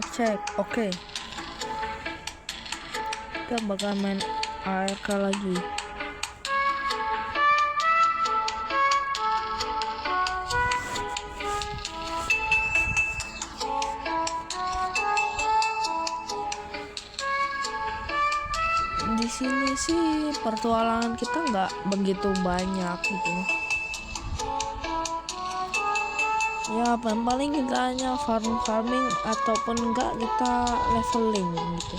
Cek. Oke. Kita bakal main ARK lagi. Di sini sih pertualangan kita nggak begitu banyak gitu. Ya paling kita hanya farming ataupun enggak kita leveling gitu.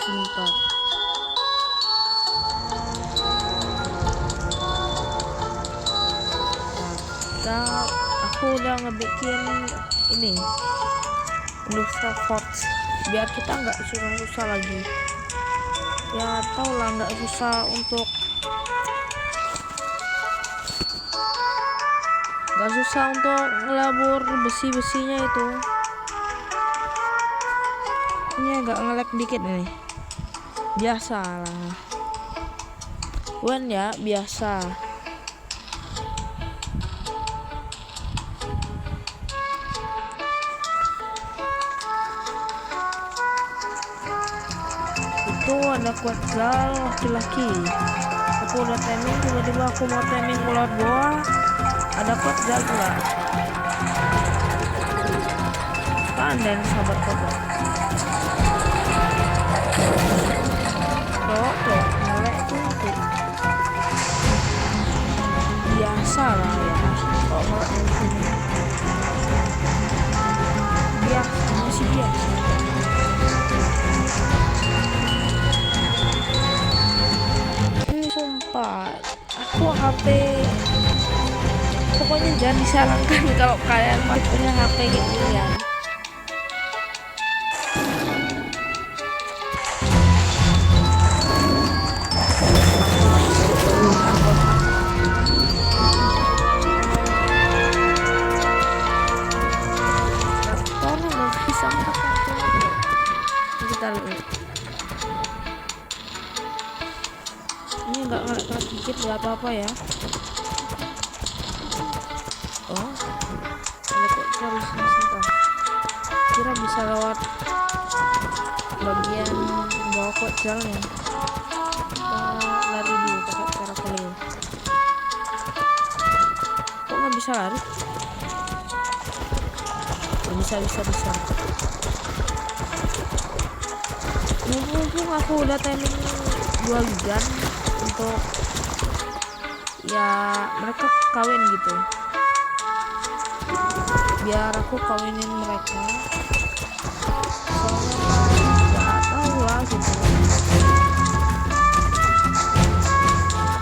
Sebentar. Aku udah ngebikin ini Industrial Forge biar kita nggak susah-susah lagi. Ya tau lah, nggak susah untuk ngelabur besi-besinya itu. Ini agak nge-lag dikit nih, biasa lah ya, biasa. Itu ada kuatzal laki-laki. Aku udah timing, tiba-tiba aku mau timing keluar bawah, ada kuatzal pula. Pandai sahabat kodok. Tuh, ngelek tuh. Biasa lah ya, kalau ngelek begini. Biasa, masih biasa. Sumpah, aku HP pokoknya jangan disarankan kalau kalian masih punya HP gitu ya. Kita lihat. Ini nggak ngelak dikit, nggak apa-apa ya. Oh, ada kok terus sebentar. Kira bisa lewat bagian bawah kocelnya. Kita lari dulu pakai cara kelil. Kok nggak bisa lari? Bisa. Mumpung aku udah timing 2 jam untuk ya mereka kawin gitu, biar aku kawinin mereka, soalnya nggak tahu lah gitu.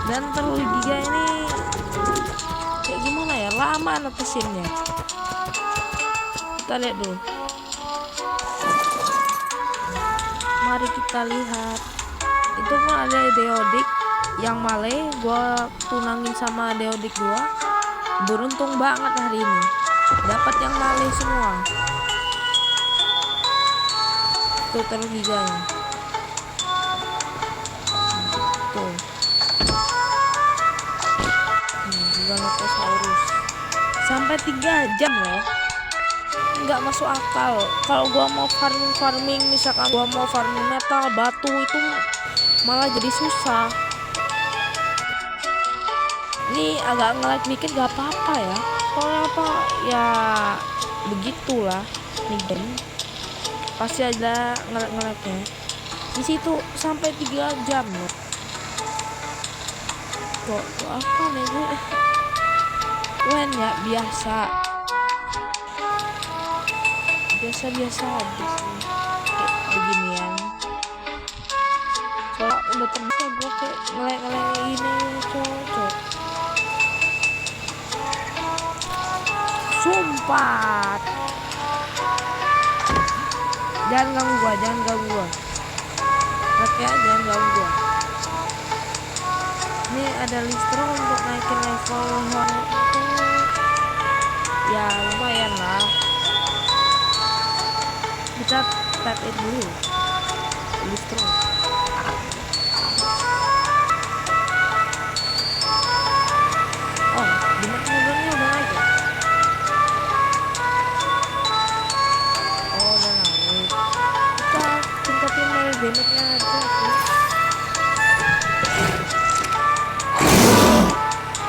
Dan terlalu giga ini kayak gimana ya, lama netesinnya. Kita lihat dulu, mari kita lihat. Itu pun ada Deodik yang Male, gua tunangin sama Deodik 2. Beruntung banget hari ini dapat yang Male semua. Tuh terus giganya tuh. Giganotosaurus sampai 3 jam loh, nggak masuk akal. Kalau gua mau farming misalkan gua mau farming metal batu itu malah jadi susah. Ini agak nge-lag dikit gak apa-apa ya, soalnya apa ya begitulah nih game, pasti ada nge-lagnya di situ sampai 3 jam loh. Kok apa nih gue ya biasa aja sih kayak beginian. Soalnya udah terbiasa gue kayak ngelek ini cocok. Sumpah, jangan ganggu gua. Rakyat jangan ganggu gua. Ini ada listro untuk naikin level hornet itu. Ya lumayan lah. Kita tap it dulu. lustro. Oh, dimana mobilnya udah naik ya? Oh, udah naik. Kita tingkatin melee damage-nya aja tuh.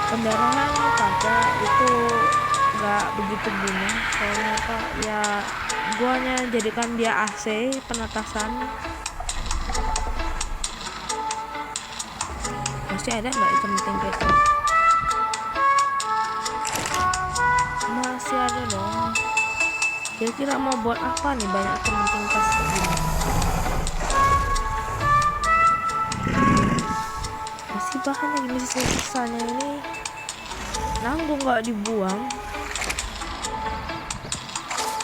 Pendarahan kagak itu nggak begitu guna, soalnya apa ya, gua hanya jadikan dia AC penetasan. Masih ada nggak item tempest? Masih ada dong. Kira-kira mau buat apa nih banyak item tempest begini? Masih bahan lagi, masih sisanya ini nanggung nggak dibuang.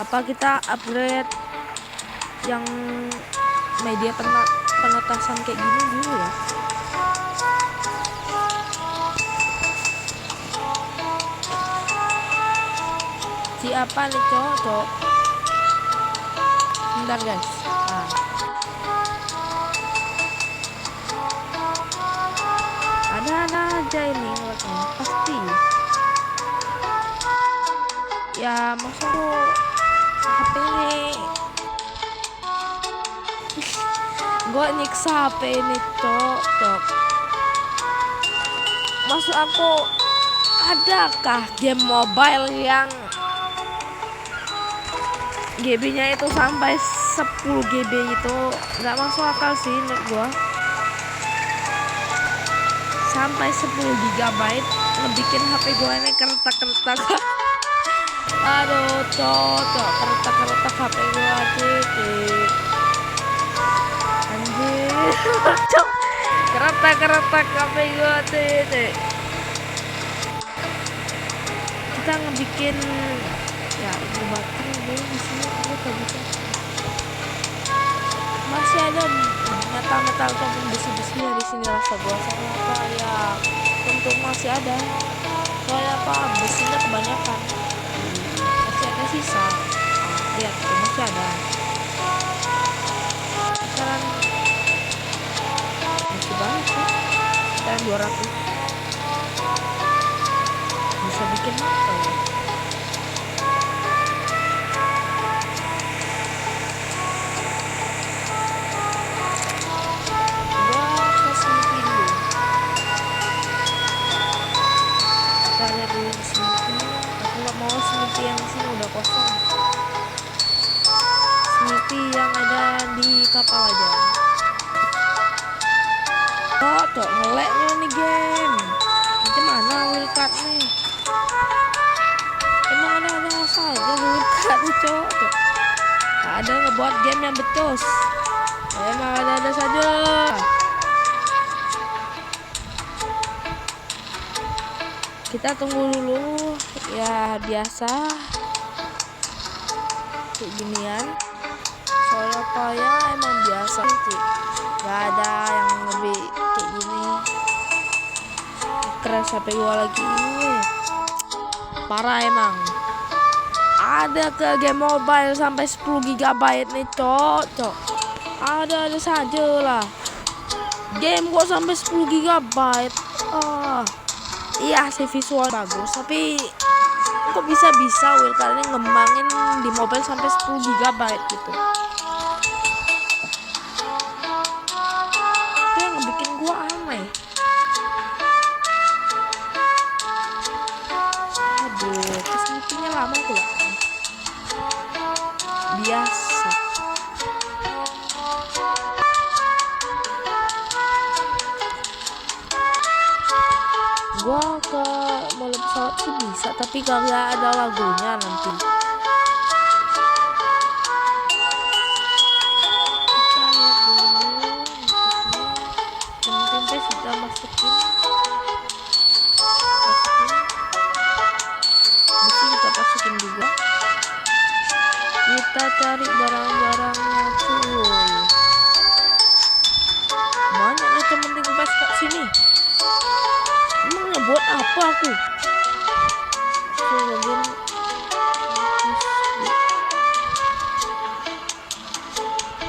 Apa kita upgrade yang media penetasan kayak gini dulu ya? Siapa nih cowok? Bentar guys. Ada aja ini pasti. Ya maksud HP ini gue nyiksa HP ini cok. Maksud aku, adakah game mobile yang GB nya itu sampai 10 GB itu? Nggak masuk akal sih menurut gue. Sampai 10 GB ngebikin HP gue ini keretak-keretak. Aduh cocok, keretak-keretak HP gue titik. Anjir. Cok, keretak-keretak HP gue titik. Kita ngebikin ya ibu bater deh di sini. Aku gak bisa. Masih ada metal ataupun besi-besinya di sini rasa gua. Soalnya apa ya, untuk masih ada. Soalnya apa, besinya kebanyakan. Masih ada sisa. Lihat tuh, masih ada. Sekarang masih banyak sih. Sekarang 200. Bisa bikin apa ya? Smithy yang sini udah kosong. Smithy yang ada di kapal aja. Cok, ngeleknya nih game. Gimana wildcard nih? Emang ada saja wildcard nih cok. Ada ngebuat game yang becos. Emang ada saja. Kita tunggu dulu ya, biasa kayak ginian. Soalnya apa ya, emang biasa sih, gak ada yang lebih kayak gini. Crash HP gua lagi, parah emang. Ada ke game mobile sampai 10 GB nih cok. Ada saja lah. Game gua sampai 10 GB. Iya sih visual bagus, tapi kok bisa wildcard ini ngembangin di mobile sampai 10 GB gitu. Itu yang ngebikin gua aneh. Aduh, kesempatnya lama pula. Biasa. Gua ke mall pesawat sih bisa, tapi kagak ada lagunya nanti. Kita lihat dulu. Tempe sudah masukin. Besi kita masukin juga. Kita cari barang-barangnya cuy. Banyak nih temen tempe kat sini. Emang buat apa aku?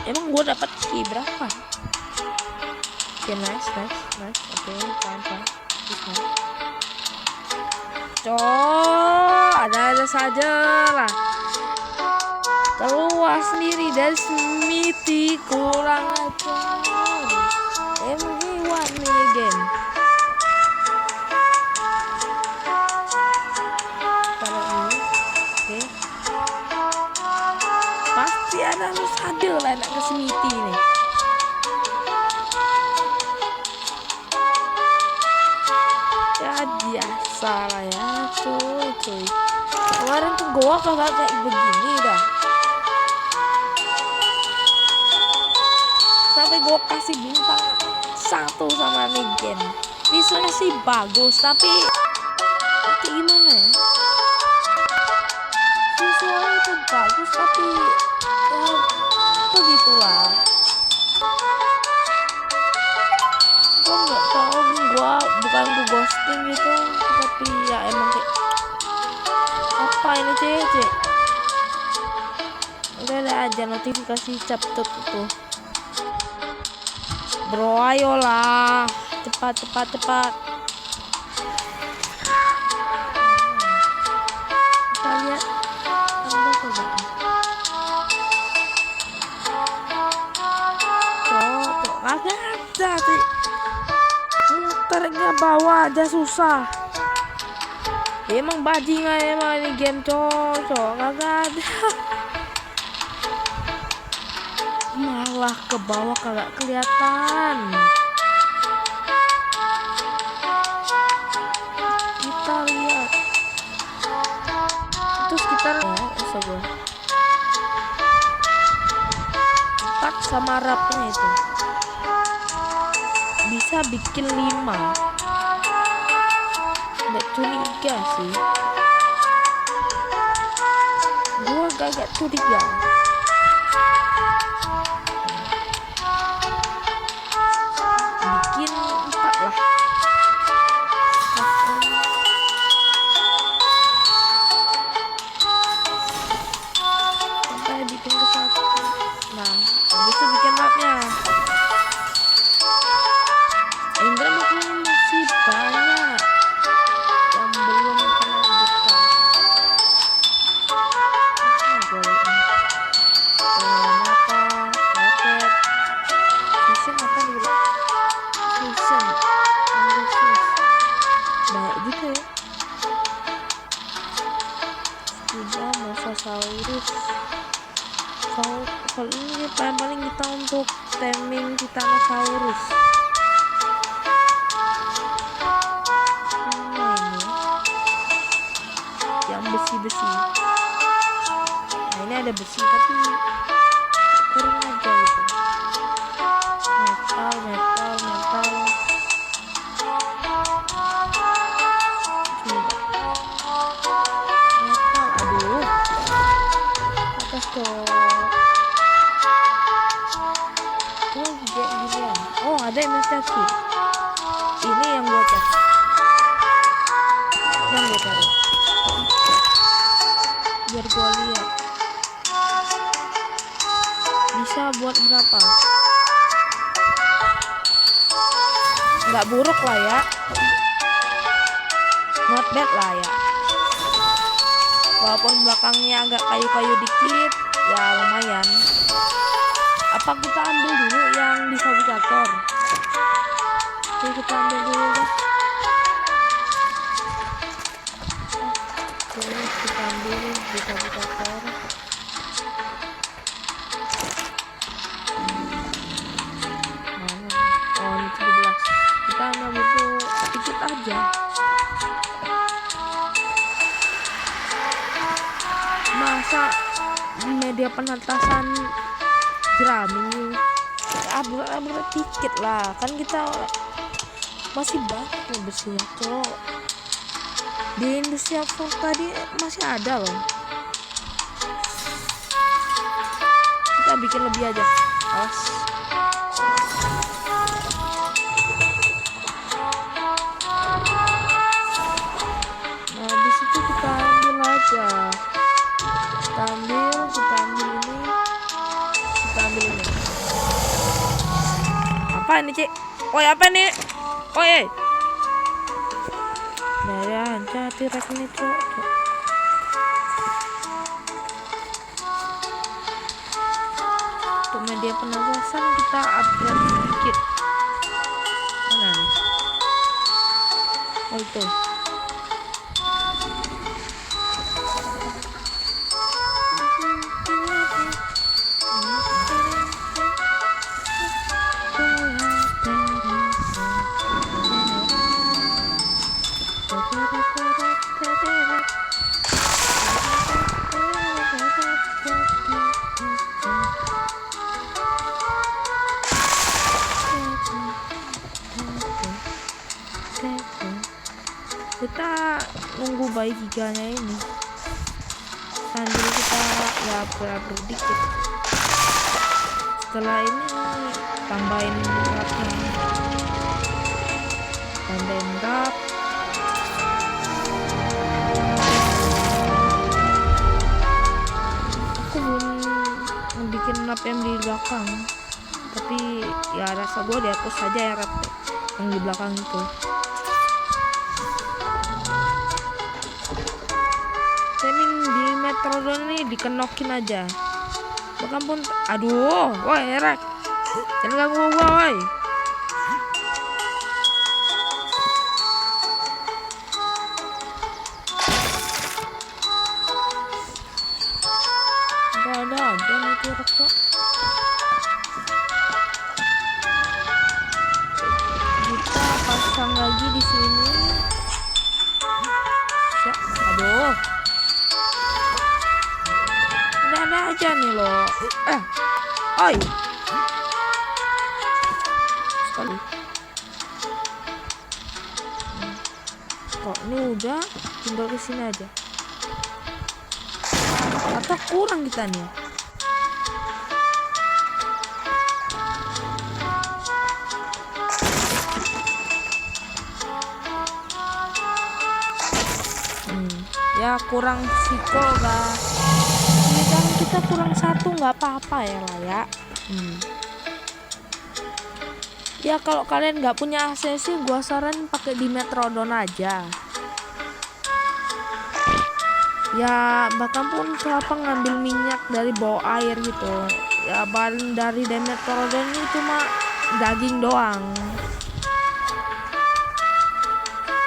Emang gue gue dapat ki berapa? Oke, nice. Oke, fine. Ada saja lah. Keluar sendiri dari Smithy, kurang ajar. MG1 nih game. Taruh ini. Oke. Pasti ada sadel lah anak ke Smithy nih. Ya biasa lah ya, cuy. Kemarin tuh gua kagak kayak begini dah. Sampai gua kasih bintang 1 sama Negan. Visualnya sih bagus, tapi gimana ya? Visualnya itu bagus, tapi ya begitulah. Gua nggak tahu, gua bukan ke ghosting gitu, tapi ya emang kayak apa ini cek. Udah ada aja notifikasi captut itu. Bro, ayolah, cepat. Kita lihat ada coba. Cok, agak ada sih. Muternya bawah aja susah. Emang bajingan emang ini game cok, agak ada. Malah ke bawah kagak kelihatan. Kita lihat itu sekitar ya, gue 4 sama rapnya itu bisa bikin 5. Nggak curiga sih, gua agak curiga. Bikin 4 lah. Sampai bikin ke 1. Nah, habis itu bikin mapnya. Indra masih banyak yang belum pernah buka. Banyak juga ya. Scuba, Mosasaurus. Kalau ini paling kita untuk taming Titanosaurus. Ini yang besi. Nah, ini ada besi tapi kurang aja gitu. Metal. Aduh. Atas dong. Oh, ada investasi. Ini yang gua cek. Yang gua cari. Biar gua lihat. Bisa buat berapa? Nggak buruk lah ya. Not bad lah ya. Walaupun belakangnya agak kayu-kayu dikit, ya lumayan. Apa kita ambil dulu yang di fabrikator? Oke, kita ambil dulu deh. Oke, kita ambil di fabrikator. Oh, ini 17. Kita ambil dulu sedikit aja. Masa media penatasan jerami upgrade dikit lah, kan kita masih banyak nih besinya cok. Di industri Upwork tadi masih ada loh. Kita bikin lebih aja. Awas. Nah, di situ kita ambil aja. Kita ambil ini. Apa ini, Cik? Woi, apa nih? Woi. Ya, jadi rek ini, Cuk. Untuk media penugasan kita upgrade sedikit. Mana nih? Oh, itu. Kita nunggu bayi giganya ini sambil kita ya upgrade dikit. Setelah ini tambahin rapnya, tambahin rap. Aku belum bikin rap yang di belakang, tapi ya rasa gue dihapus saja ya rap yang di belakang itu. Timing di Metrodon ini dikenokin aja. Bahkan pun, aduh, woi Rek, jangan ganggu gua, woi. Ada aja nih Rek kok. Kita pasang lagi di sini. Ya, aduh. Ada aja nih loh. Oi. Sekali. Kok ini udah tinggal ke sini aja. Atau kurang kita nih. Ya kurang psiko guys. Ini kan kita kurang satu nggak apa-apa ya lah ya. Ya kalau kalian nggak punya AC sih gua saran pakai di Metrodon aja. Ya bahkan pun kelapa ngambil minyak dari bawah air gitu. Ya bahan dari Metrodon ini cuma daging doang.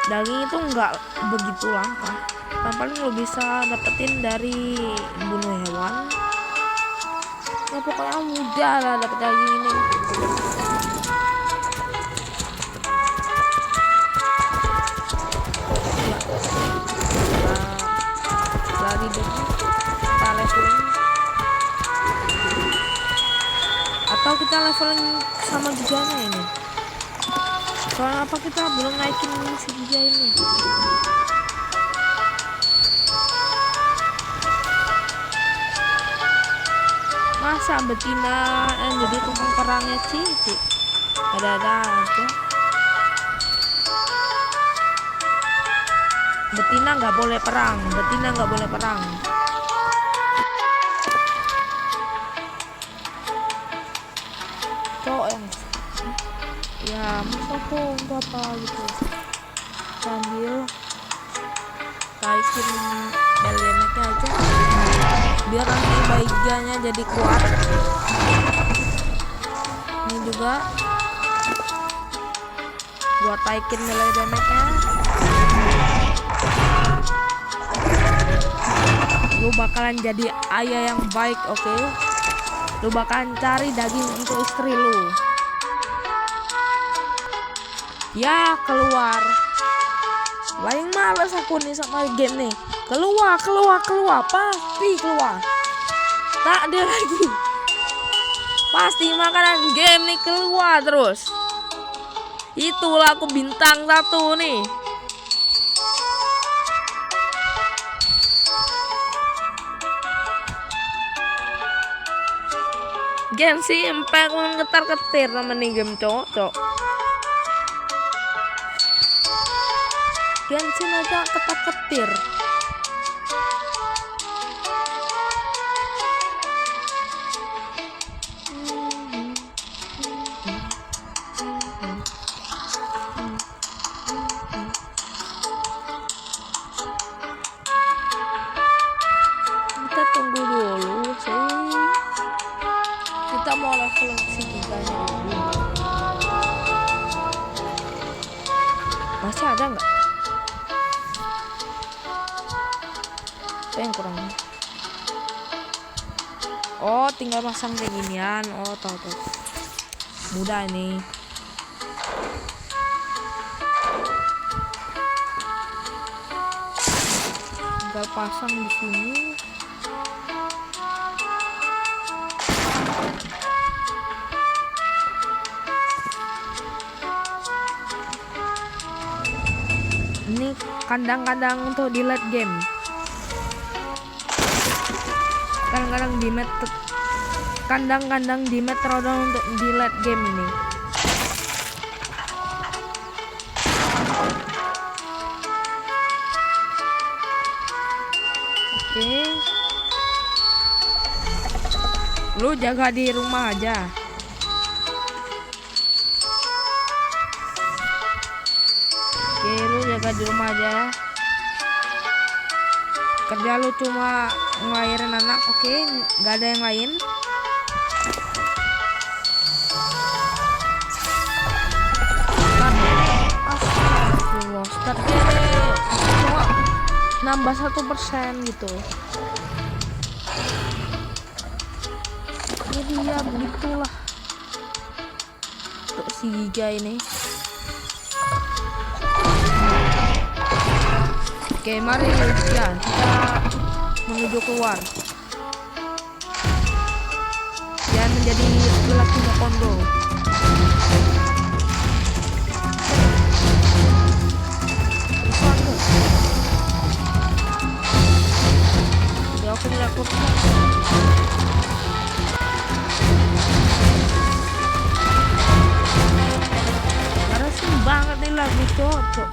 Daging itu nggak begitu langka. Paling lo bisa dapetin dari bunuh hewan. Ya pokoknya mudah lah dapet daging ini. Lari dulu, kita leveling. Atau kita leveling sama giganya ini. Soalnya apa kita belum naikin si giga ini. Masa betina yang jadi tukang perangnya Cici? Ada-ada aja. Betina nggak boleh perang. Betina nggak boleh perang. Cowok yang ya masa kok untuk apa gitu. Sambil naikin LDMK aja. Biar nanti bagiannya jadi kuat. Ini juga buat taikin nilai damage-nya. Lu bakalan jadi ayah yang baik, oke? Lu bakalan cari daging untuk istri lu. Ya keluar. Paling males aku nih sama game nih. Keluar, pasti keluar. Tak ada lagi. Pasti makanan game nih keluar terus. Itulah aku bintang 1 nih. Genshin Impact ngetar-ketir sama nih game cocok. Genshin aja ketar-ketir. kalau si giganya dulu. Masih ada nggak? Apa yang kurang? Oh, tinggal pasang kayak ginian. Oh, tahu. Mudah ini. Tinggal pasang di sini. Ini kandang-kandang untuk di late game. Kandang-kandang di Metrodon untuk di late game ini. Oke. Lu jaga di rumah aja. Oke, lu jaga di rumah aja. Kerja lu cuma ngelahirin anak, oke? Nggak ada yang lain. Astagfirullah, startnya cuma nambah 1% gitu. Jadi ya begitulah untuk si Giga ini. Oke, mari ya kita menuju keluar. Dan menjadi lelaki kondo. Ya aku tidak kurang. Harus banget nih lagu cocok.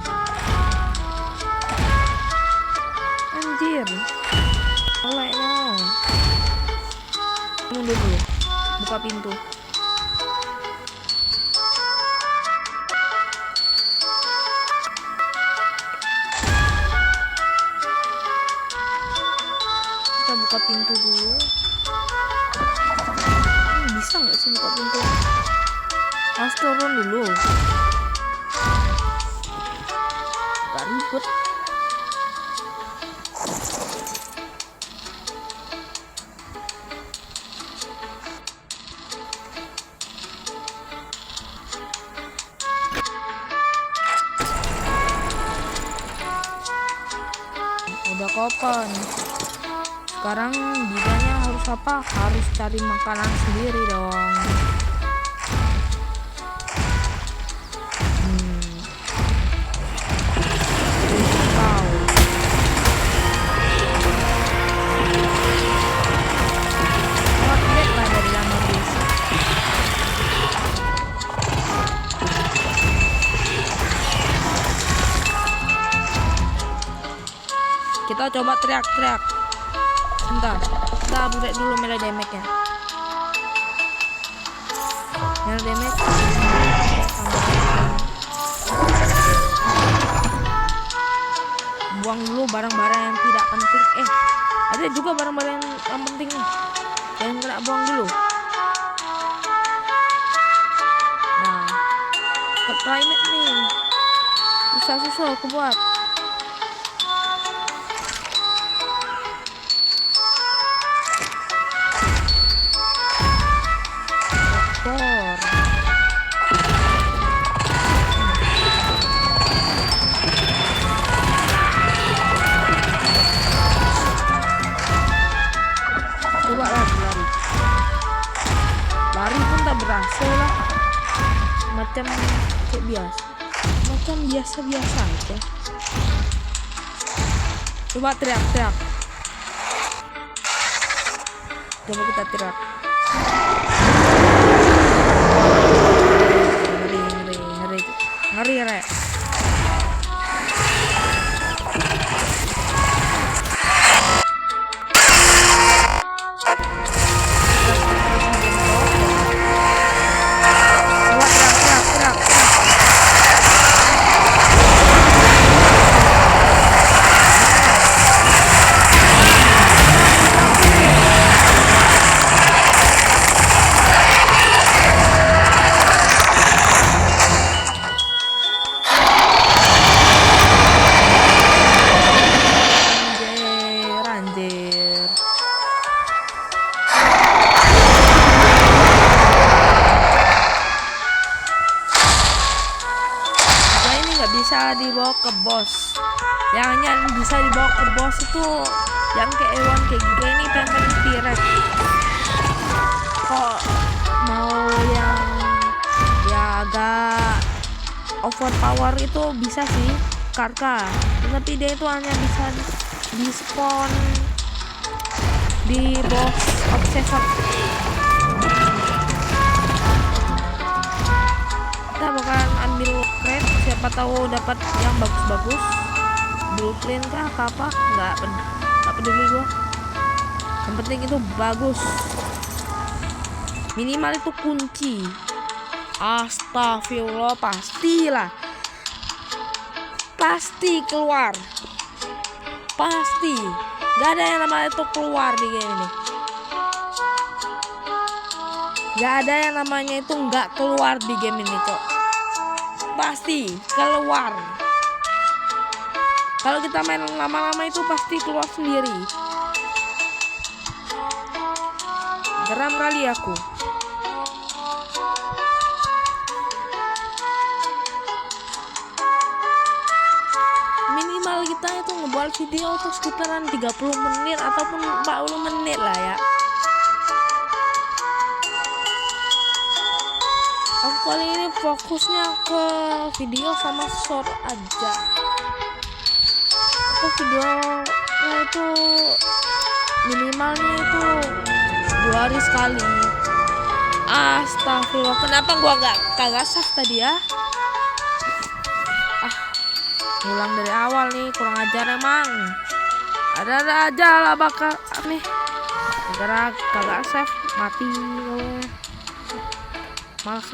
Anjir, olehnya mundur dulu, buka pintu. Kita buka pintu dulu. Bisa nggak sih buka pintu? Harus turun dulu. Gak ribet. Udah kopan. Sekarang Giganya harus apa? Harus cari makanan sendiri dong. Kita coba teriak-teriak. Bentar, kita upgrade dulu melee damage-nya. Melee damage. Buang dulu barang-barang yang tidak penting. Ada juga barang-barang yang penting nih. Jangan kena buang dulu. Nah, ke climate nih. Susah-susah aku buat. Coba lari pun tak berhasil lah, macam kayak biasa, macam biasa aja. Coba teriak, coba kita teriak. Ngeri rek. bisa dibawa ke bos. Yang bisa dibawa ke bos itu yang kayak hewan kayak gitu ini pengen T-Rex. Kok mau yang ya agak overpower itu bisa sih Karka, tapi dia itu hanya bisa di spawn di box obsessor. Kita bakalan ambil crate, siapa tahu dapat yang bagus-bagus, blueprint kah apa nggak peduli gua, yang penting itu bagus, minimal itu kunci. Astagfirullah, pasti keluar, pasti gak ada yang namanya itu keluar di game ini. Gak ada yang namanya itu nggak keluar di game ini, cok. Pasti keluar. Kalau kita main lama-lama itu pasti keluar sendiri. Geram kali aku. Minimal kita itu ngebuat video untuk sekitaran 30 menit ataupun 40 menit lah ya. Aku kali ini fokusnya ke video sama short aja. Aku videonya itu minimalnya itu 2 hari sekali. Astagfirullah, kenapa gua kagak save tadi ya? Ngulang dari awal nih, kurang ajar emang. Ada aja lah bakal nih. Gara kagak save mati gue. Males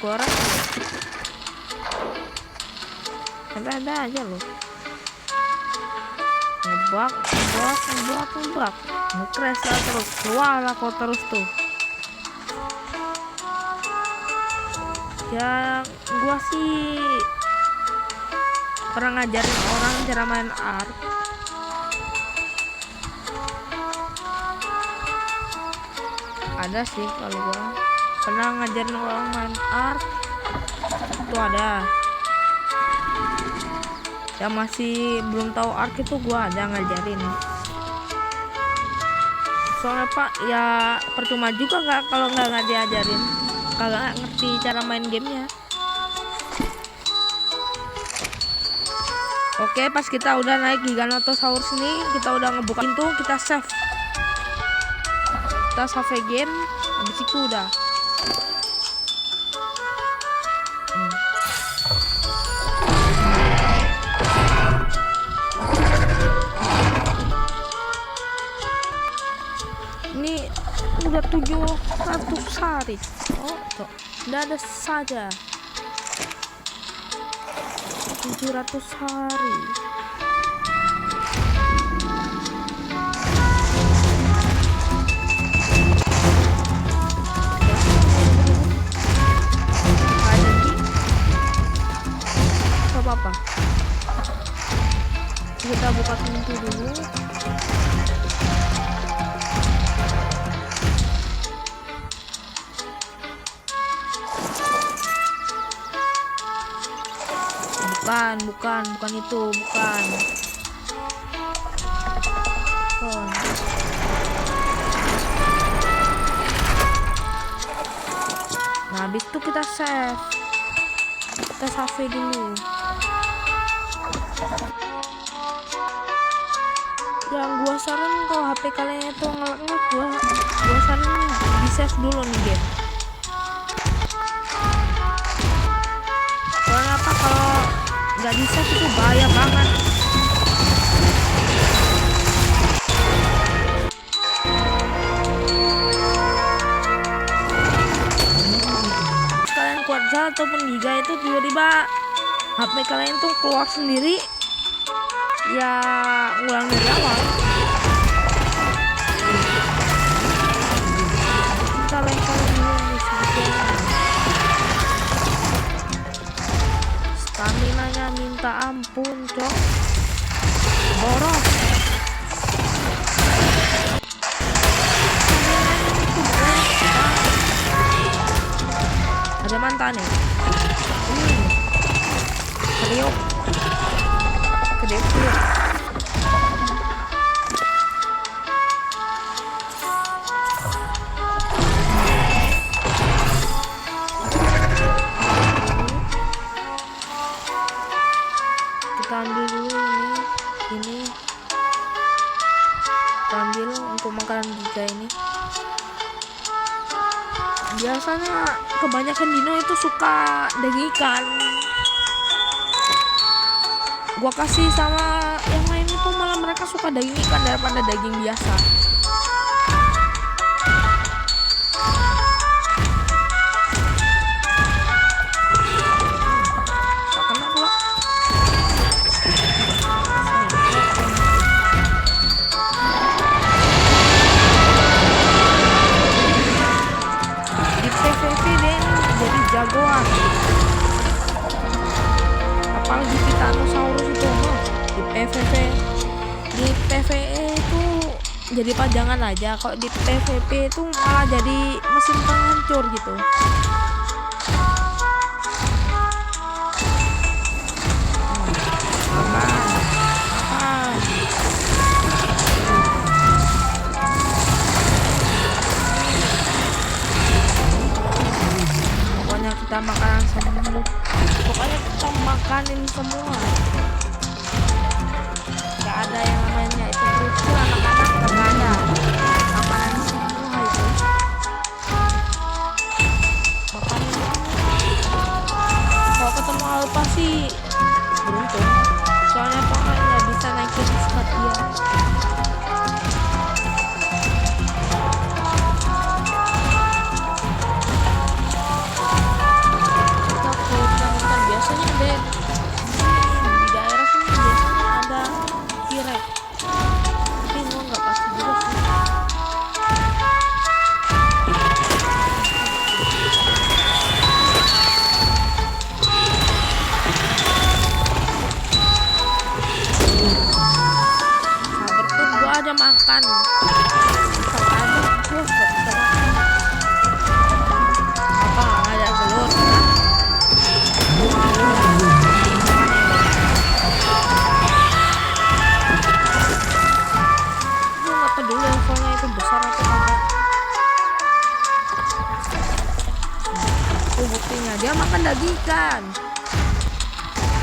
gua orang. Ada aja loh. Ngebak. Nge-crash lah terus. Keluar lah kok terus tuh. Ya gua sih pernah ngajarin orang cara main Ark. Ada sih, kalau gua pernah ngajarin orang main Ark itu ada. Yang masih belum tahu Ark itu gua ada ngajarin. Soalnya Pak ya percuma juga kalau nggak diajarin, kagak ngerti cara main gamenya. Oke, pas kita udah naik Giganotosaurus ini, kita udah ngebuka pintu, kita save. Kita save game, habis itu udah. Ini udah 700 hari. Oh, tuh. Udah ada saja 700 hari. Apa-apa. Kita buka pintu dulu. Bukan itu, bukan. Oh. Nah, habis itu kita save. Kita save dulu. Yang gua saran kalau HP kalian itu ngelek, gua saran di save dulu nih game. Soalnya apa, kalau nggak di save itu bahaya banget. Kalian kuat Zal ataupun Giga itu tiba-tiba HP kalian tuh keluar sendiri, ya ulang dari awal. Kita lempar dulu nih sedikit. Stamina-nya minta ampun, cok. Boros. Ada mana Kunanta nih. Kriuk. Kriuk. Kita ambil dulu ini kita ambil untuk makanan giga ini. Biasanya kebanyakan dino itu suka daging ikan. Gua kasih sama yang lain itu malah mereka suka daging ikan daripada daging biasa. Jagoan, apalagi Titanosaurus itu di PvE itu jadi pajangan aja, kok di PvP itu malah jadi mesin penghancur gitu. Kita makanan semua, pokoknya kita makanin semua, nggak ada yang namanya itu kecil anak-anak, nggak ada, makanan semua itu makanin. Kalau ketemu alpa sih beruntung, soalnya pokoknya bisa naikin stat dia. Makan apa ada telur nggak peduli levelnya itu besar atau enggak. Buktinya dia makan daging ikan,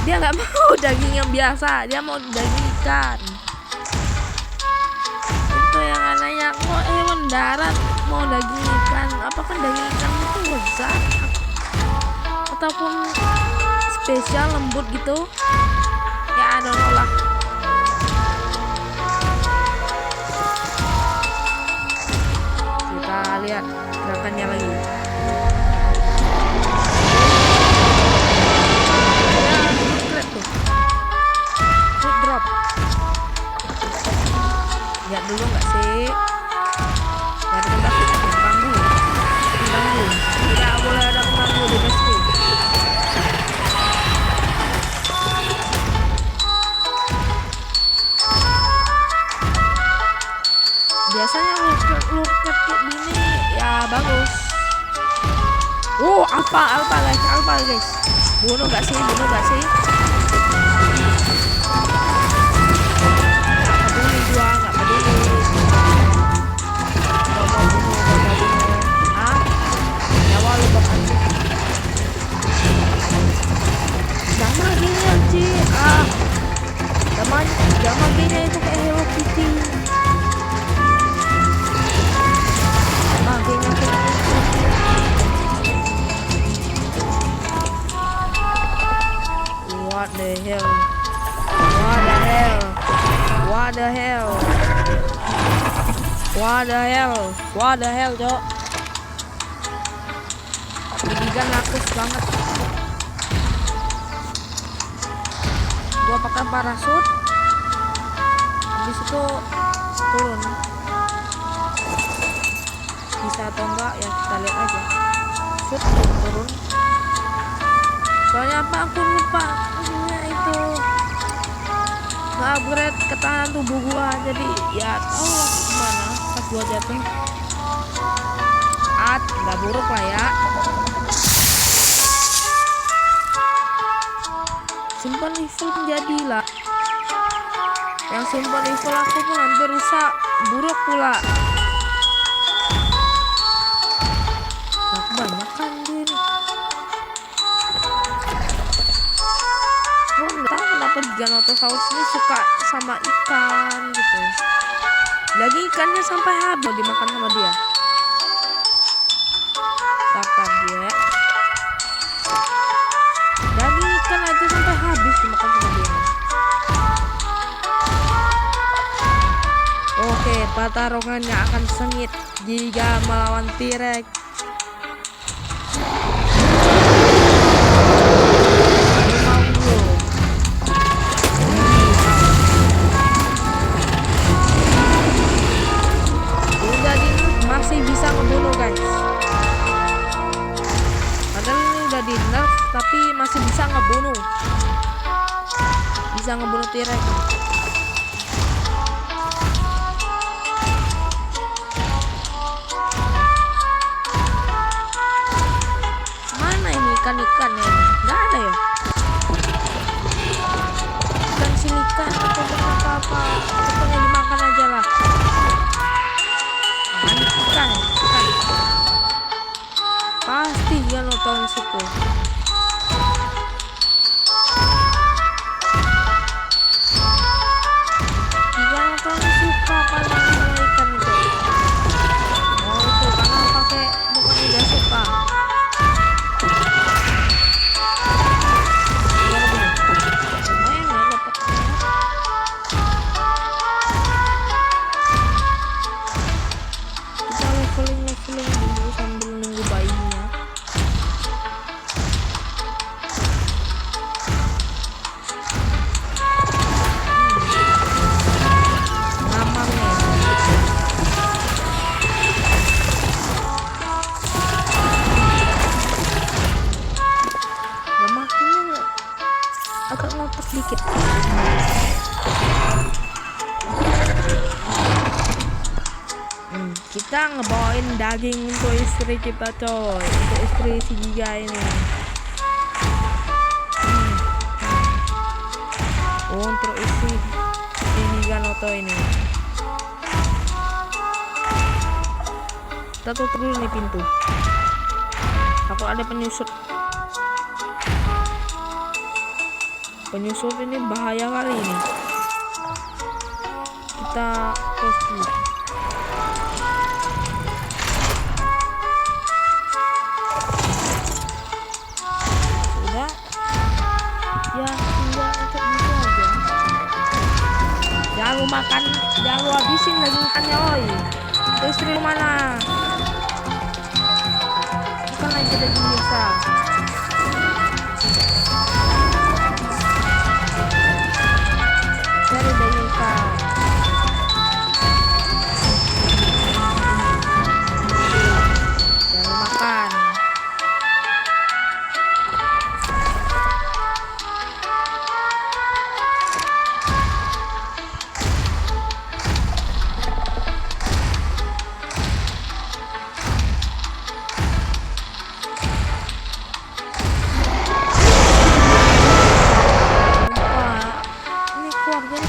dia nggak mau daging yang biasa, dia mau daging ikan. Yang anehnya kok hewan darat mau daging ikan, apakah daging ikan itu lezat ataupun spesial lembut gitu ya, I don't know lah. Kita lihat gerakannya lagi. Lihat dulu nggak sih? Lihat dulu pengganggu. Tidak boleh ada pengganggu di mesku. Biasanya lurket kayak gini ya bagus. Alpha guys. Bunuh nggak sih? Damagenya itu kayak Hello Kitty. Damagenya kayak What the hell? Cok. Giga nakus banget. Gua pakai parasut. Habis itu turun. Bisa atau enggak ya kita lihat aja. Turun. Soalnya apa aku lupa itu nge-upgrade ketahanan tubuh gua, jadi ya tau lah gimana pas gua jatuh. Nggak buruk lah ya. simpan level menjadilah. Yang simpan level aku pun hampir rusak, buruk pula. Nah, kebanyakan dia nih. Gue nggak tahu kenapa Giganotosaurus ini suka sama ikan gitu. Lagi ikannya sampai habis dimakan sama dia. Dapat dia. Daging ikan aja sampai habis dimakan sama dia. Oke, pertarungannya akan sengit jika melawan T-Rex. Masih bisa ngebunuh guys. Padahal ini udah di nerf tapi masih bisa ngebunuh. Bisa ngebunuh T-Rex. Mana ini ikan-ikannya ini? Nggak ada ya? Ikan silika atau apa-apa. Pokoknya dimakan aja lah. Ikan. Pasti dia nonton situ. Dia nonton suka paling sama ikan itu. Oh itu karena pakai bukan dia suka. Lumayan ya dapat. Kita leveling dulu sambil nunggu bayinya. Agak ngotot dikit. Kita ngebawain daging untuk istri kita coy, untuk istri si Giga ini. Untuk istri si Giganoto ini. Kita tutup dulu nih pintu. Takut ada penyusup. Penyusup ini bahaya kali ini. Kita close dulu. Sudah. Ya tinggal untuk gitu aja. Jangan lu makan, jangan lu habisin lagi ikannya oi. Itu istri lu mana? Bukan lagi daging biasa. Cari daging ikan. Jangan makan.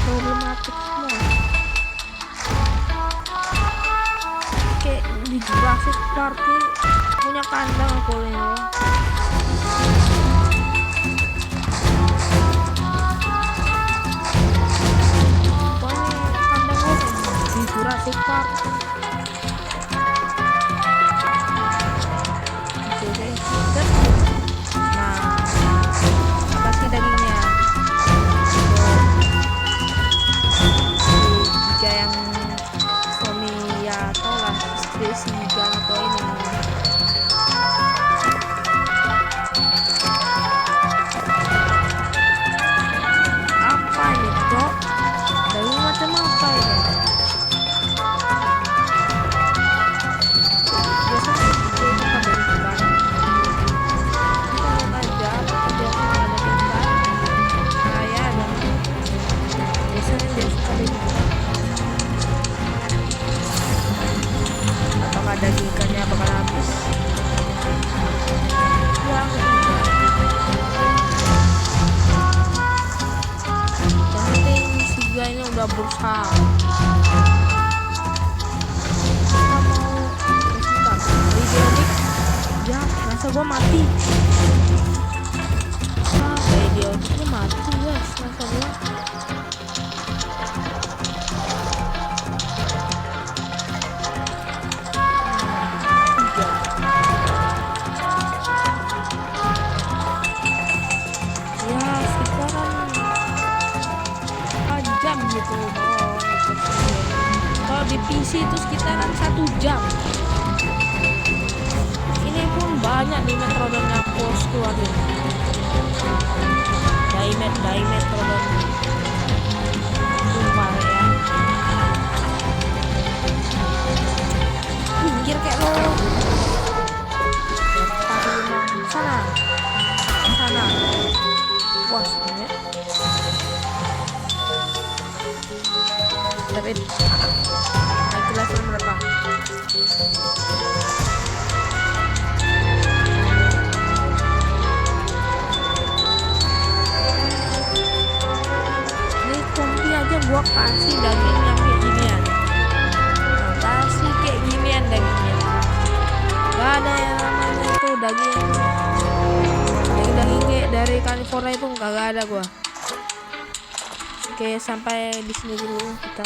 Problematik semua. Kayak di Jurassic Park punya kandang aku ini. Pokoknya kandang aku di Jurassic Park. Nah, kasih dagingnya. Yang suami ya tau lah istri si Giganoto ini. Ah, kita mau sebentar. Ideonik. Ya, rasa gua mati. Ideonik tuh mati guys, rasa gua. Ya, sekitaran 4 jam gitu. Kalau di PC itu sekitaran 1 jam. Ini pun banyak nih Metrodon yang aku harus keluarin. Metrodon lumayan ya. Pinggir kayak lo. Sana. Wah, sebenarnya. Dapat. Naik kelas berapa? Gua kasih daging yang kayak ginian, kasih kayak ginian dagingnya. Gak ada yang namanya itu daging kayak dari California itu, gak ada gua. Oke, sampai di sini dulu kita.